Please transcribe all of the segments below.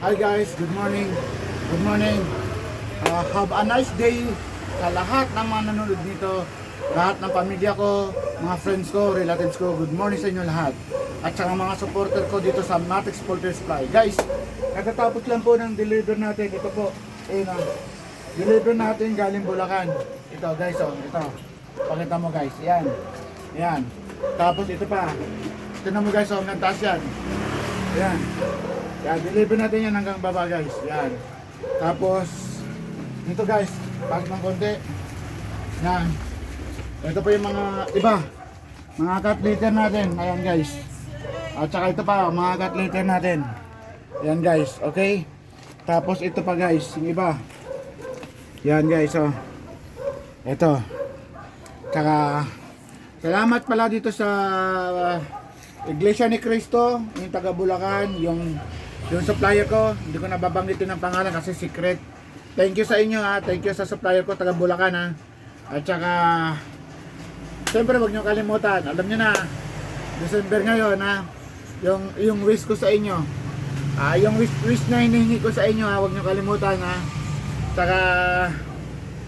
Hi guys, good morning. Good morning. Have a nice day sa lahat ng mga nanonood dito. Lahat ng pamilya ko, mga friends ko, relatives ko. Good morning sa inyo lahat. At saka mga supporter ko dito sa Matex Poultry Supply. Guys, katatapos lang po ng deliver natin. Ito po. Deliver natin galing Bulacan. Ito guys, ito. Pakita mo guys. Yan. Yan. Tapos ito pa. Tignan mo guys, hanggang taas yan. Yan. Yan, deliver natin yan hanggang baba guys. Yan. Tapos, dito guys, pag ng konti. Yan. Ito po yung mga iba. Mga cut litter natin. Ayan guys. At saka ito pa, mga cut litter natin. Ayan guys, okay? Tapos ito pa guys, yung iba. Yan guys, oh. Ito. Tsaka, salamat pala dito sa Iglesia ni Cristo, yung taga Bulacan, yung supplier ko. Hindi ko nababanggitin ng pangalan kasi secret. Thank you sa inyo ha. Thank you sa supplier ko taga Bulacan ha. At saka siyempre wag niyo kalimutan. Alam niyo na December ngayon ha. Yung wish ko sa inyo. Yung wish na hinihingi ko sa inyo ha, wag niyo kalimutan ha. Saka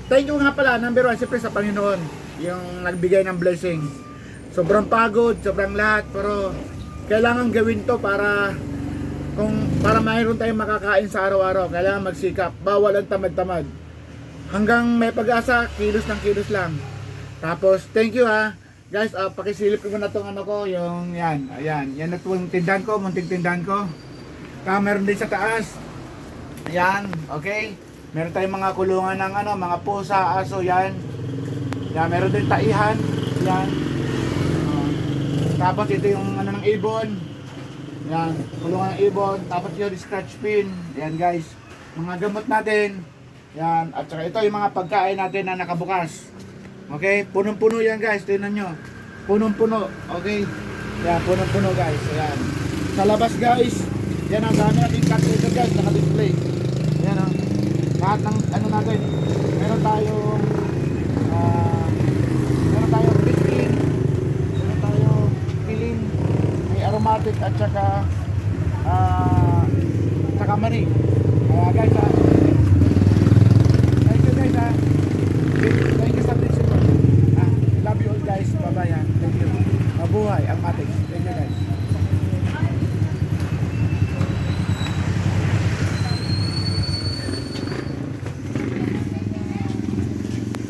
thank you nga pala number 1 siyempre sa Panginoon, yung nagbigay ng blessing. Sobrang pagod, sobrang lahat, pero kailangan gawin to para mayroon tayong makakain sa araw-araw. Kailangan magsikap, bawal ang tamad-tamad. Hanggang may pag-asa, kilos ng kilos lang. Tapos, thank you ha. Guys, pakisilip ko na itong ano ko, yung yan, ayan. Yan na itong tindahan ko, munting tindahan ko. Meron din sa taas. Ayan, okay. Meron tayong mga kulungan ng ano, mga pusa, aso, yan. Yan, meron din taihan. Yan. Tapos ito yung ano ng ibon. Yan, kulungan ng ibon. Tapos yung scratch pin. Yan guys. Mga gamot natin. Yan. At saka ito yung mga pagkain natin na nakabukas. Okay? Punong-puno yan guys. Tingnan nyo. Punong-puno. Okay? Yan, punong-puno guys. Yan. Sa labas guys. Yan ang dami natin calculator guys. Naka-display. Yan o. Lahat ng ano natin. Meron tayong biscuit. Meron tayong piling. May aromatic at saka mani. Kaya guys ha. Thank you guys ha. Thank you sa principal. Love you all guys. Bye bye ha. Thank you. Mabuhay ang Matex.